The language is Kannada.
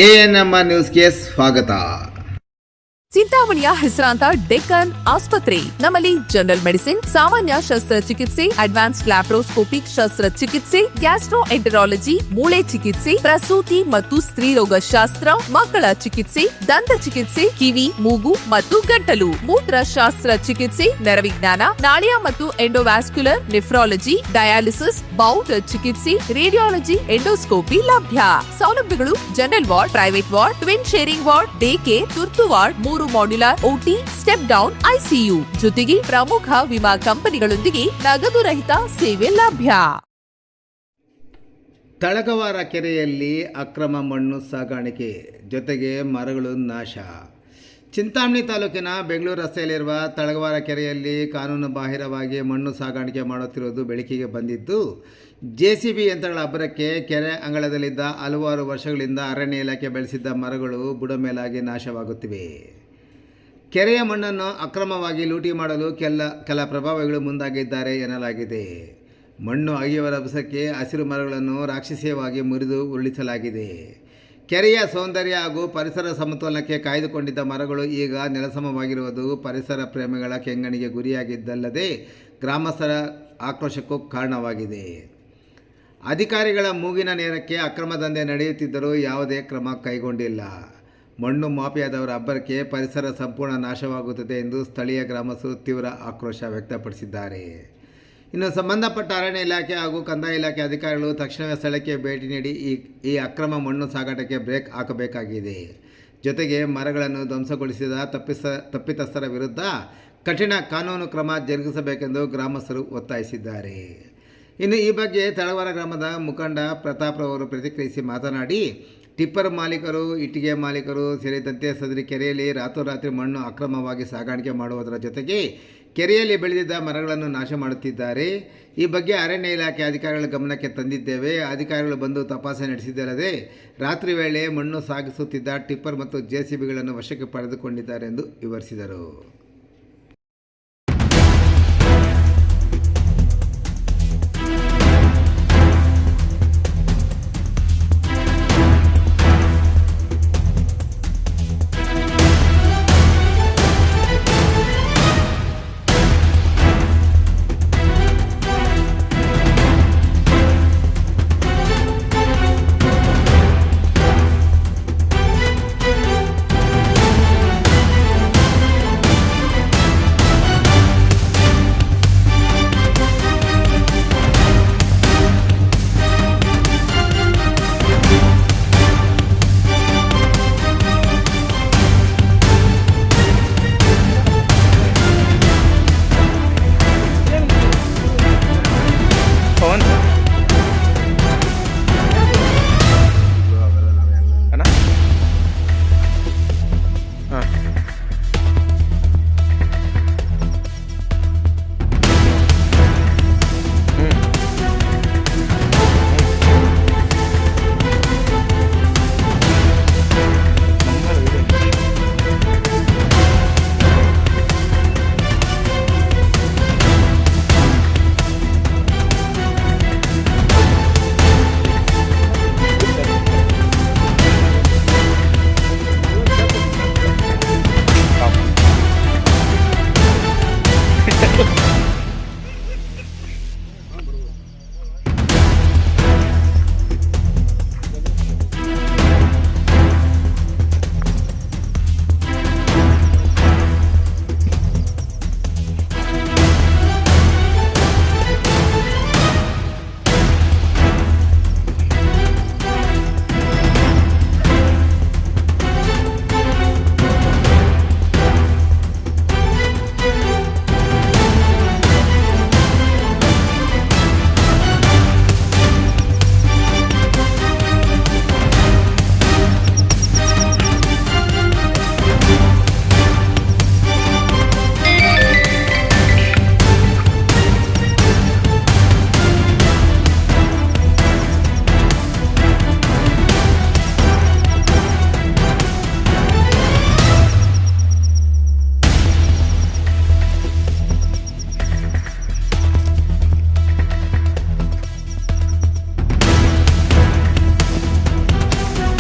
ANMR ನ್ಯೂಸ್ಗೆ ಸ್ವಾಗತ. ಚಿಂತಾಮಣಿಯ ಹೆಸರಾಂತ ಡೆಕ್ಕನ್ ಆಸ್ಪತ್ರೆ. ನಮ್ಮಲ್ಲಿ ಜನರಲ್ ಮೆಡಿಸಿನ್, ಸಾಮಾನ್ಯ ಶಸ್ತ್ರಚಿಕಿತ್ಸೆ, ಅಡ್ವಾನ್ಸ್ ಲ್ಯಾಪ್ರೋಸ್ಕೋಪಿಕ್ ಶಸ್ತ್ರಚಿಕಿತ್ಸೆ, ಗ್ಯಾಸ್ಟ್ರೋಎಂಟರಾಲಜಿ, ಮೂಳೆ ಚಿಕಿತ್ಸೆ, ಪ್ರಸೂತಿ ಮತ್ತು ಸ್ತ್ರೀರೋಗ ಶಾಸ್ತ್ರ, ಮಕ್ಕಳ ಚಿಕಿತ್ಸೆ, ದಂತ ಚಿಕಿತ್ಸೆ, ಕಿವಿ, ಮೂಗು ಮತ್ತು ಗಂಟಲು, ಮೂತ್ರಶಾಸ್ತ್ರ ಚಿಕಿತ್ಸೆ, ನರವಿಜ್ಞಾನ, ನಾಳಿಯ ಮತ್ತು ಎಂಡೋವ್ಯಾಸ್ಕ್ಯುಲರ್, ನೆಫ್ರಾಲಜಿ, ಡಯಾಲಿಸಿಸ್, ಬೌಲ್ ಚಿಕಿತ್ಸೆ, ರೇಡಿಯಾಲಜಿ, ಎಂಡೋಸ್ಕೋಪಿ ಲಭ್ಯ. ಸೌಲಭ್ಯಗಳು: general ward, private ward, twin sharing ward, day care, ತುರ್ತು ward, 3 modular OT, step down ICU, ಜೊತೆಗೆ ಪ್ರಮುಖ ವಿಮಾ ಕಂಪನಿಗಳೊಂದಿಗೆ ನಗದು ರಹಿತ ಸೇವೆ ಲಭ್ಯ. ತಳಗವಾರ ಕೆರೆಯಲ್ಲಿ ಅಕ್ರಮ ಮಣ್ಣು ಸಾಗಾಣಿಕೆ ಜೊತೆಗೆ ಮರಗಳು ನಾಶ. ಚಿಂತಾಮಣಿ ತಾಲೂಕಿನ ಬೆಂಗಳೂರು ರಸ್ತೆಯಲ್ಲಿರುವ ತಳಗವಾರ ಕೆರೆಯಲ್ಲಿ ಕಾನೂನು ಬಾಹಿರವಾಗಿ ಮಣ್ಣು ಸಾಗಾಣಿಕೆ ಮಾಡುತ್ತಿರುವುದು ಬೆಳಕಿಗೆ ಬಂದಿದ್ದು, JCB ಯಂತ್ರಗಳ ಅಬ್ಬರಕ್ಕೆ ಕೆರೆ ಅಂಗಳದಲ್ಲಿದ್ದ ಹಲವಾರು ವರ್ಷಗಳಿಂದ ಅರಣ್ಯ ಇಲಾಖೆ ಬೆಳೆಸಿದ್ದ ಮರಗಳು ಬುಡಮೇಲಾಗಿ ನಾಶವಾಗುತ್ತಿವೆ. ಕೆರೆಯ ಮಣ್ಣನ್ನು ಅಕ್ರಮವಾಗಿ ಲೂಟಿ ಮಾಡಲು ಕೆಲ ಪ್ರಭಾವಿಗಳು ಮುಂದಾಗಿದ್ದಾರೆ ಎನ್ನಲಾಗಿದೆ. ಮಣ್ಣು ಅಗೆಯುವ ರಭಸಕ್ಕೆ ಹಸಿರು ಮರಗಳನ್ನು ರಾಕ್ಷಸೀಯವಾಗಿ ಮುರಿದು ಉರುಳಿಸಲಾಗಿದೆ. ಕೆರೆಯ ಸೌಂದರ್ಯ ಹಾಗೂ ಪರಿಸರ ಸಮತೋಲನಕ್ಕೆ ಕಾಯ್ದುಕೊಂಡಿದ್ದ ಮರಗಳು ಈಗ ನೆಲಸಮವಾಗಿರುವುದು ಪರಿಸರ ಪ್ರೇಮಿಗಳ ಕೆಂಗಣಿಗೆ ಗುರಿಯಾಗಿದ್ದಲ್ಲದೆ ಗ್ರಾಮಸ್ಥರ ಆಕ್ರೋಶಕ್ಕೂ ಕಾರಣವಾಗಿದೆ. ಅಧಿಕಾರಿಗಳ ಮೂಗಿನ ನೇರಕ್ಕೆ ಅಕ್ರಮ ದಂಧೆ ನಡೆಯುತ್ತಿದ್ದರೂ ಯಾವುದೇ ಕ್ರಮ ಕೈಗೊಂಡಿಲ್ಲ. ಮಣ್ಣು ಮಾಫಿಯಾದವರ ಅಬ್ಬರಕ್ಕೆ ಪರಿಸರ ಸಂಪೂರ್ಣ ನಾಶವಾಗುತ್ತದೆ ಎಂದು ಸ್ಥಳೀಯ ಗ್ರಾಮಸ್ಥರು ತೀವ್ರ ಆಕ್ರೋಶ ವ್ಯಕ್ತಪಡಿಸಿದ್ದಾರೆ. ಇನ್ನು ಸಂಬಂಧಪಟ್ಟ ಅರಣ್ಯ ಇಲಾಖೆ ಹಾಗೂ ಕಂದಾಯ ಇಲಾಖೆ ಅಧಿಕಾರಿಗಳು ತಕ್ಷಣವೇ ಸ್ಥಳಕ್ಕೆ ಭೇಟಿ ನೀಡಿ ಈ ಅಕ್ರಮ ಮಣ್ಣು ಸಾಗಾಟಕ್ಕೆ ಬ್ರೇಕ್ ಹಾಕಬೇಕಾಗಿದೆ. ಜೊತೆಗೆ ಮರಗಳನ್ನು ಧ್ವಂಸಗೊಳಿಸಿದ ತಪ್ಪಿತಸ್ಥರ ವಿರುದ್ಧ ಕಠಿಣ ಕಾನೂನು ಕ್ರಮ ಜರುಗಿಸಬೇಕೆಂದು ಗ್ರಾಮಸ್ಥರು ಒತ್ತಾಯಿಸಿದ್ದಾರೆ. ಇನ್ನು ಈ ಬಗ್ಗೆ ತಳವಾರ ಗ್ರಾಮದ ಮುಖಂಡ ಪ್ರತಾಪ್ರವರು ಪ್ರತಿಕ್ರಿಯಿಸಿ ಮಾತನಾಡಿ, ಟಿಪ್ಪರ್ ಮಾಲೀಕರು, ಇಟ್ಟಿಗೆ ಮಾಲೀಕರು ಸೇರಿದಂತೆ ಸದರಿ ಕೆರೆಯಲ್ಲಿ ರಾತ್ರೋರಾತ್ರಿ ಮಣ್ಣು ಅಕ್ರಮವಾಗಿ ಸಾಗಾಣಿಕೆ ಮಾಡುವುದರ ಜೊತೆಗೆ ಕೆರೆಯಲ್ಲಿ ಬೆಳೆದಿದ್ದ ಮರಗಳನ್ನು ನಾಶ ಮಾಡುತ್ತಿದ್ದಾರೆ. ಈ ಬಗ್ಗೆ ಅರಣ್ಯ ಇಲಾಖೆ ಅಧಿಕಾರಿಗಳ ಗಮನಕ್ಕೆ ತಂದಿದ್ದೇವೆ. ಅಧಿಕಾರಿಗಳು ಬಂದು ತಪಾಸಣೆ ನಡೆಸಿದ್ದಲ್ಲದೆ ರಾತ್ರಿ ವೇಳೆ ಮಣ್ಣು ಸಾಗಿಸುತ್ತಿದ್ದ ಟಿಪ್ಪರ್ ಮತ್ತು JCBಗಳನ್ನು ವಶಕ್ಕೆ ಪಡೆದುಕೊಂಡಿದ್ದಾರೆ ಎಂದು ವಿವರಿಸಿದರು.